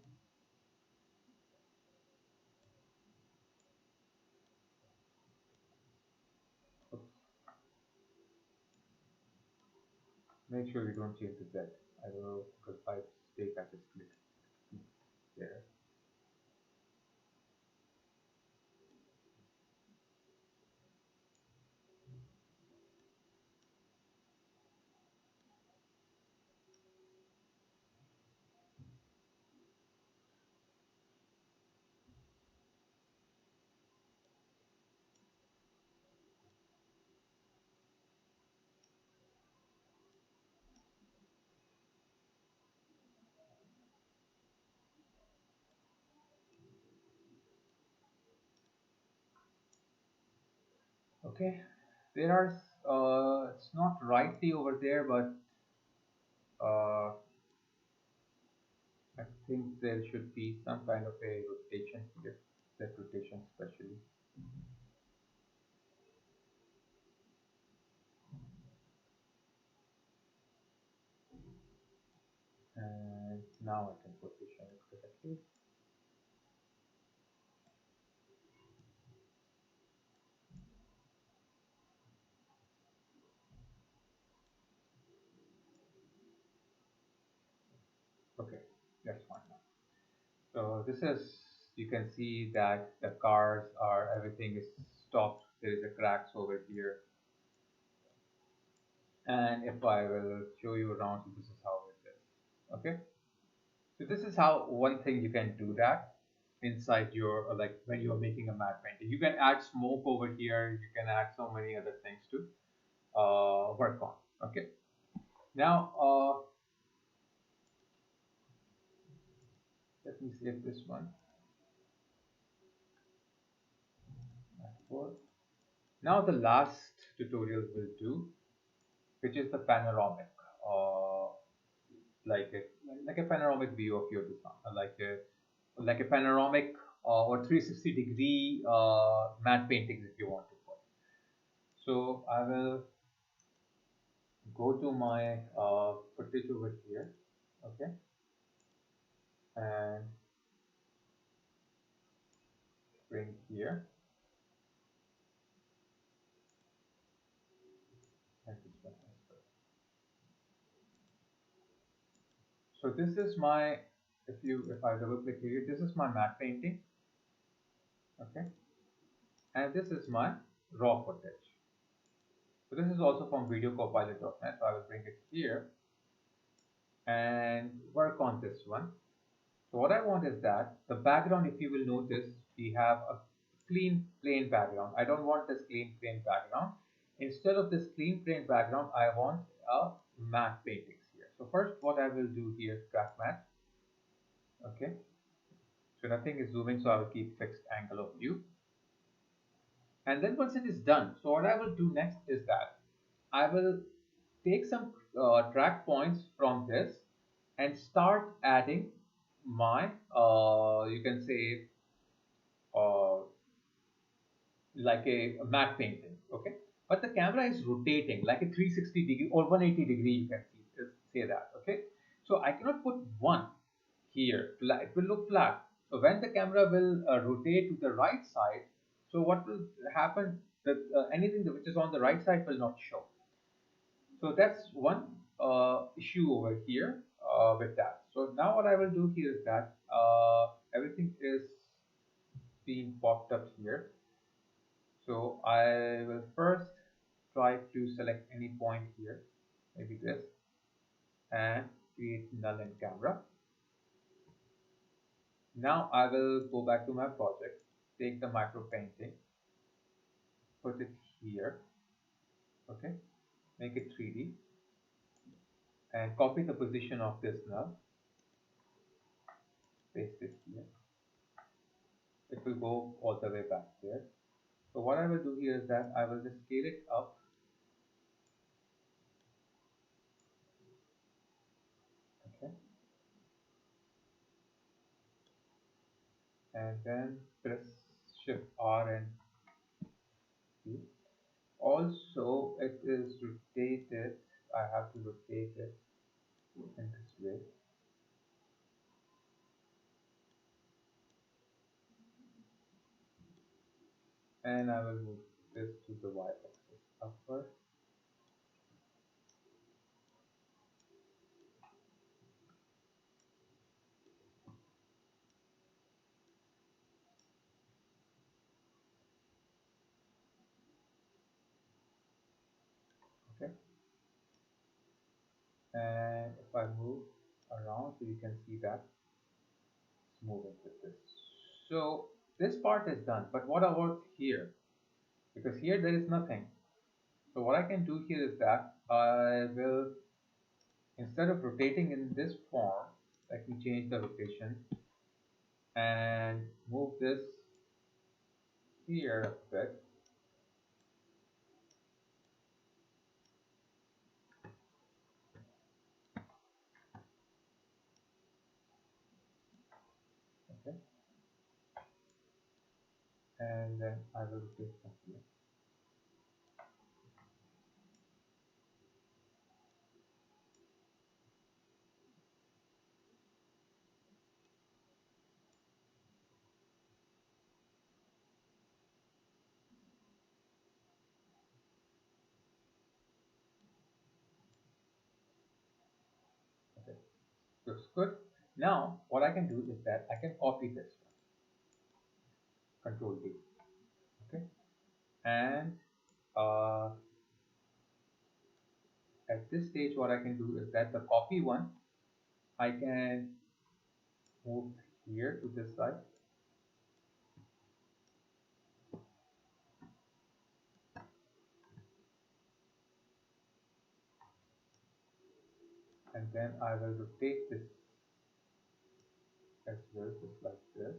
Oops. Make sure you don't change the Z. I will, because by mistake I just click there. Okay, there are it's not rightly over there, but I think there should be some kind of a rotation here, that rotation especially. And now I can position it correctly. Okay, that's fine now. So this is, you can see that the cars are, everything is stopped. There is a cracks over here. And if I will show you around, so this is how it is. Okay. So this is how one thing you can do that inside your, like when you're making a matte painting. You can add smoke over here. You can add so many other things to work on. Okay. Now, let me save this one. Now the last tutorial will do, which is the panoramic, like a panoramic view of your design, like a panoramic or 360-degree matte paintings if you want to put. So I will go to my footage over here, okay, and bring here, and this one as well. So this is my, if I double click here, this is my matte painting, okay, and this is my raw footage. So this is also from videocopilot.net. So I will bring it here, and work on this one. So what I want is that the background, if you will notice, we have a clean plain background. I don't want this clean plain background. Instead of this clean plain background, I want a matte paintings here. So first what I will do here, Trackmat. Okay. So nothing is zooming, so I will keep fixed angle of view. And then once it is done, so what I will do next is that I will take some track points from this and start adding my you can say uh, like a matte painting. Okay, but the camera is rotating like a 360 degree or 180 degree, you can see, say that. Okay, so I cannot put one here, it will look flat. So when the camera will rotate to the right side, so what will happen, that anything which is on the right side will not show. So that's one issue over here with that. So now what I will do here is that everything is being popped up here. So I will first try to select any point here, maybe this, and create null in camera. Now I will go back to my project, take the micro painting, put it here, okay, make it 3D, and copy the position of this null, paste it here. It will go all the way back there. So what I will do here is that I will just scale it up, okay, and then press Shift R and C. Also, it is rotated. I have to rotate it in this way. And I will move this to the y-axis upward. Okay. And if I move around, so you can see that it's moving with this. So this part is done, but what about here? Because here there is nothing. So what I can do here is that I will, instead of rotating in this form, let me change the rotation and move this here a bit. Okay. And then I will rotate from here. Okay. Looks good. Now what I can do is that I can copy this one, Control D. Okay. And at this stage what I can do is that the copy one I can move here to this side, and then I will rotate this as well, just like this.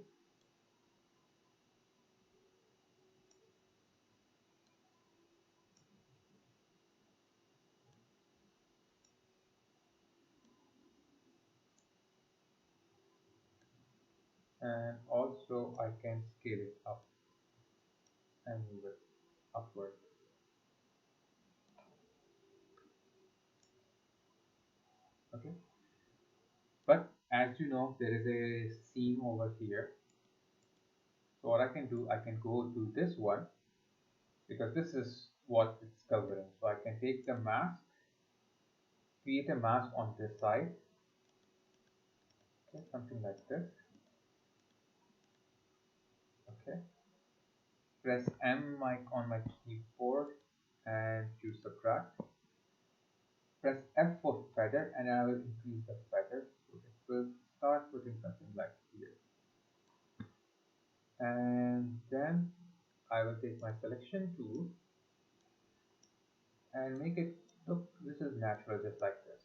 And also I can scale it up and move it upward. Okay, but as you know, there is a seam over here. So what I can do, I can go to this one because this is what it's covering. So I can take the mask, create a mask on this side. Okay, something like this. Okay, press M on my keyboard and choose subtract. Press F for feather, and I will increase the feather. So it will start putting something like here. And then I will take my selection tool and make it look, this is natural, just like this.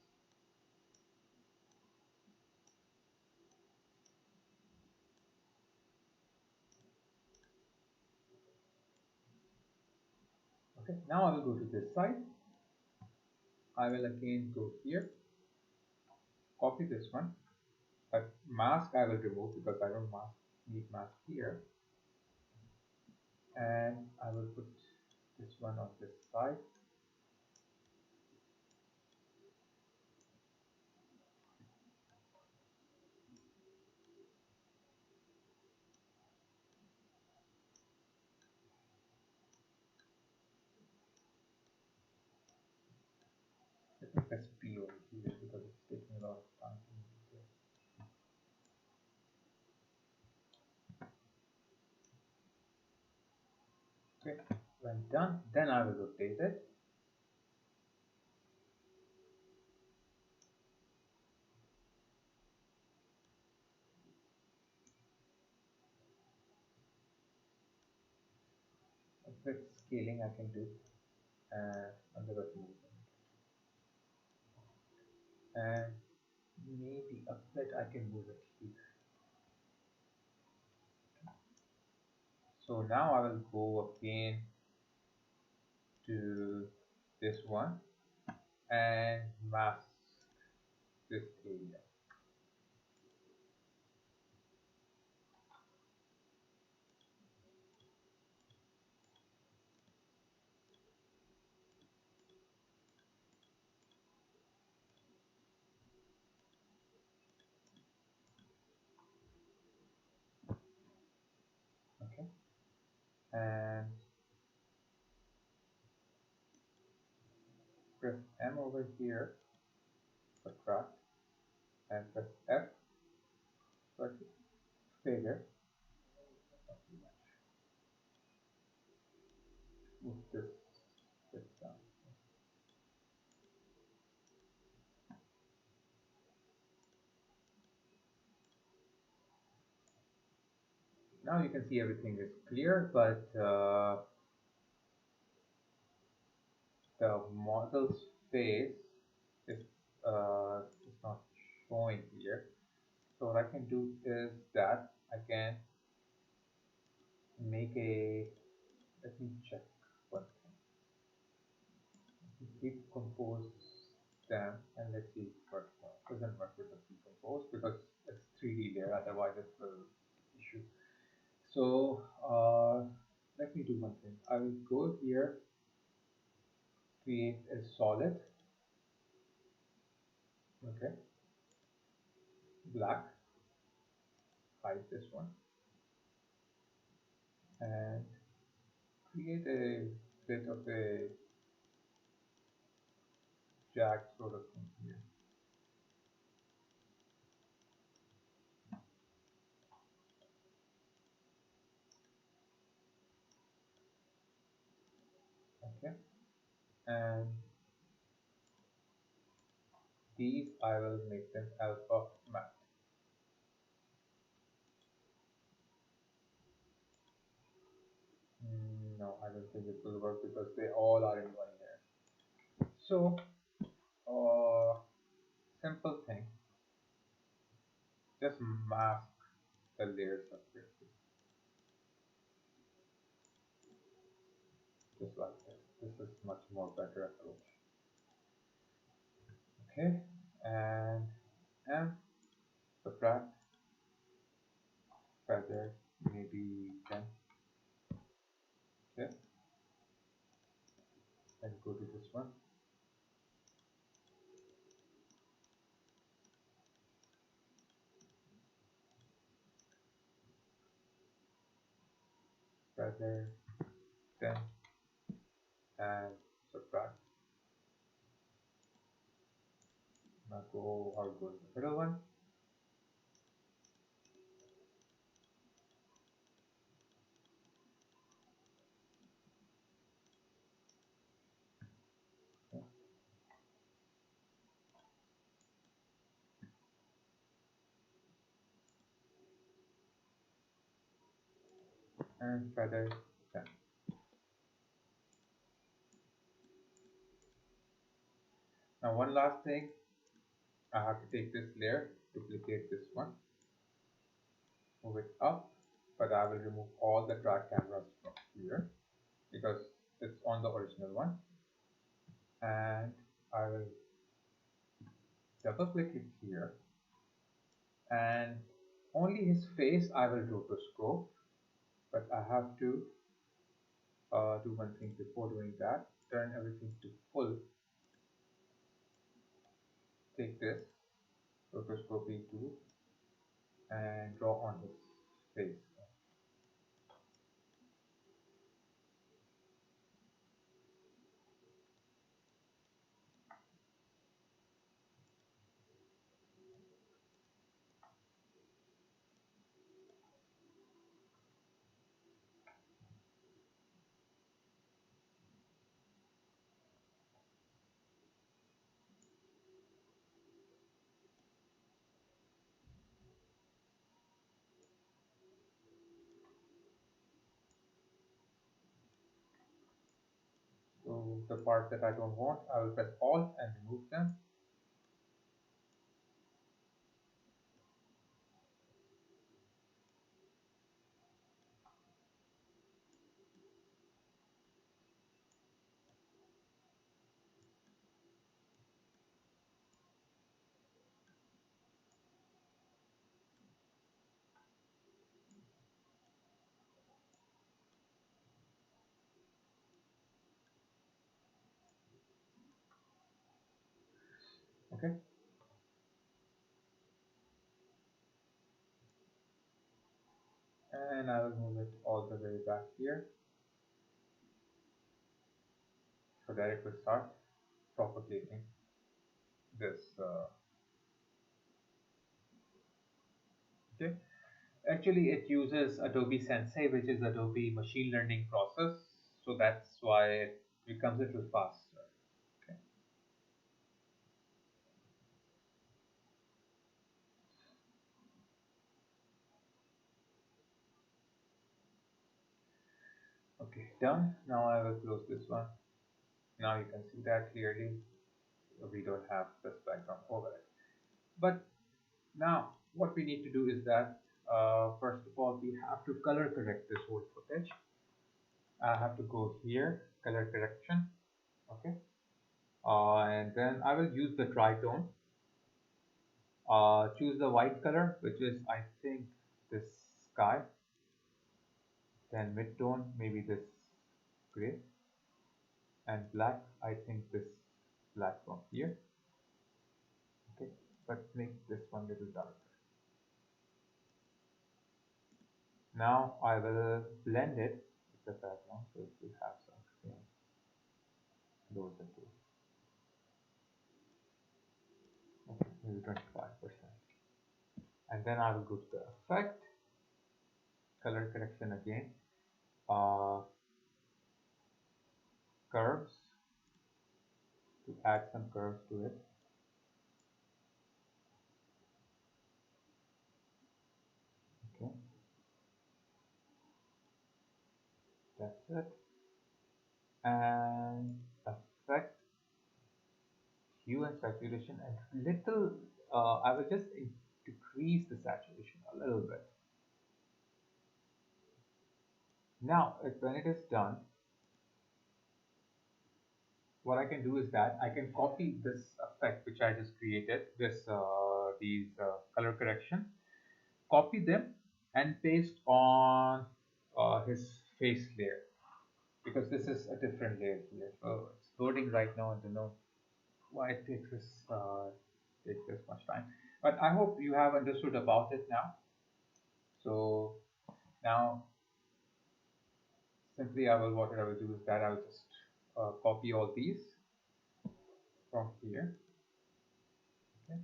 Okay, now I will go to this side. I will again go here, copy this one, but mask I will remove because I don't need mask here. And I will put this one on this side. Let me press P over here because it's taking a lot of time to move here. Okay, when done, then I will rotate it. A bit scaling I can do, and the movement. And maybe a bit I can move it here. So now I will go again to this one and mask this area. Okay, and press M over here, subtract, and press F, failure. Move this down. Now you can see everything is clear, but the model's face is not showing here. So what I can do is that I can make a, let me check one thing. Decompose them and let's see what doesn't work with the decompose because it's 3D layer, otherwise it will issue. So let me do one thing. I will go here, create a solid, okay, black, hide this one, and create a bit of a jag sort of thing here. Okay, and these I will make them alpha matte. No, I don't think it will work because they all are in one layer. So, simple thing, just mask the layers separately, just like this. This is much more better approach. Okay, and subtract feather maybe 10. Okay, and go to this one. Feather 10 and subtract. Now I'll go to the middle one. and feather 10. Now one last thing, I have to take this layer, duplicate this one, move it up, but I will remove all the track cameras from here because it's on the original one, and I will double click it here, and only his face I will rotoscope, but I have to do one thing before doing that. Turn everything to full. Take this rotoscoping tool and draw on his face. So the part that I don't want, I will press Alt and remove them. Okay. And I will move it all the way back here so that it will start propagating this. Okay. Actually, it uses Adobe Sensei, which is Adobe machine learning process. So that's why it becomes a little faster. Okay. Okay, done. Now I will close this one. Now you can see that clearly. We don't have this background overlay. But now what we need to do is that first of all, we have to color correct this whole footage. I have to go here, color correction. Okay. And then I will use the tritone. Choose the white color, which is, I think, this sky. Then midtone, maybe this gray. And black, I think this black from here. Okay, but make this one little darker. Now I will blend it with the background so it will have some shade. Those are two. Okay, maybe 25%. And then I will go to the effect, color correction again, curves, to add some curves to it. Okay, that's it. And effect, hue and saturation, and little, I will just decrease the saturation a little bit. Now, when it is done, what I can do is that I can copy this effect which I just created, these color correction, copy them and paste on his face layer, because this is a different layer here. So it's loading right now. I don't know why it takes this much time, but I hope you have understood about it now. So now simply what I will do is that I will just copy all these from here. Okay.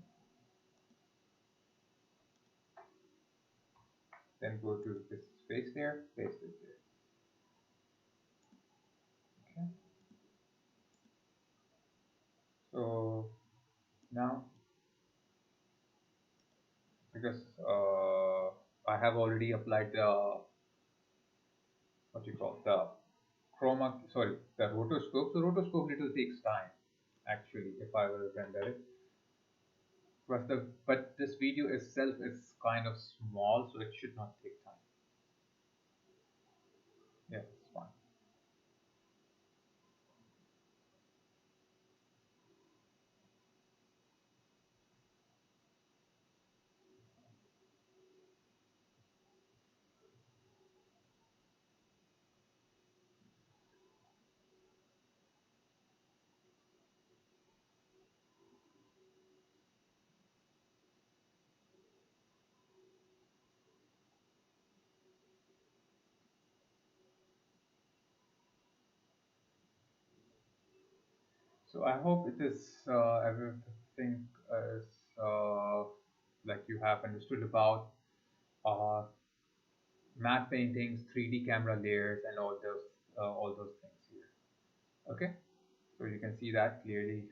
Then go to this space there, paste it there. Okay. So now, because I have already applied the what you call the the rotoscope. So rotoscope little takes time actually if I will render it. But this video itself is kind of small, so it should not take time. Yeah, it's fine. So I hope it is everything is like you have understood about uh, matte paintings, 3D camera layers, and all those things here. Okay, so you can see that clearly.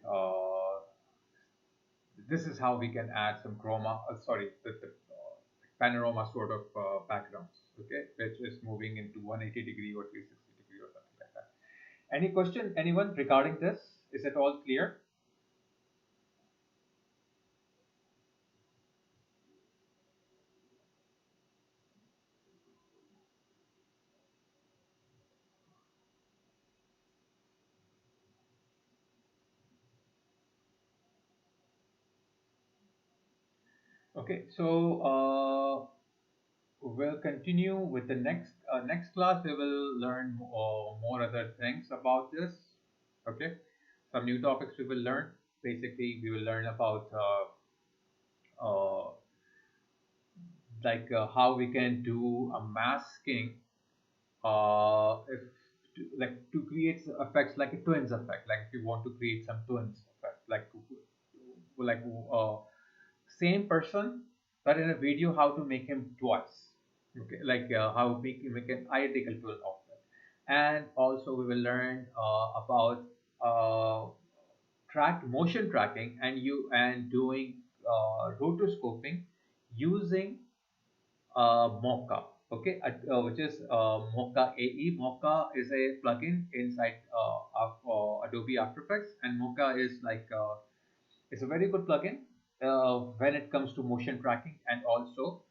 This is how we can add some chroma. Sorry, the panorama sort of backgrounds. Okay, which is moving into 180 degree or 360 degree or something like that. Any question, anyone regarding this? Is it all clear? Okay, so we'll continue with the next class. We will learn more other things about this. Okay, some new topics we will learn. Basically, we will learn about how we can do a masking if like to create effects like a twins effect. Like if you want to create some twins effect, like same person, but in a video, how to make him twice. Okay, like how we make an identical twin of it. And also we will learn about motion tracking and doing rotoscoping using Mocha. Okay, which is Mocha AE. Mocha is a plugin inside of Adobe After Effects, and Mocha is it's a very good plugin when it comes to motion tracking, and also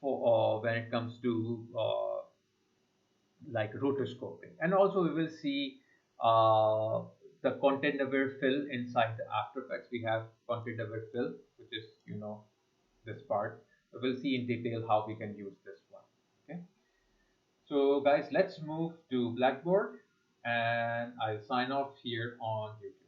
for when it comes to like rotoscoping. And also we will see the content aware fill inside the After Effects. We have content aware fill, which is this part. We'll see in detail how we can use this one. Okay, so guys, let's move to Blackboard, and I'll sign off here on YouTube.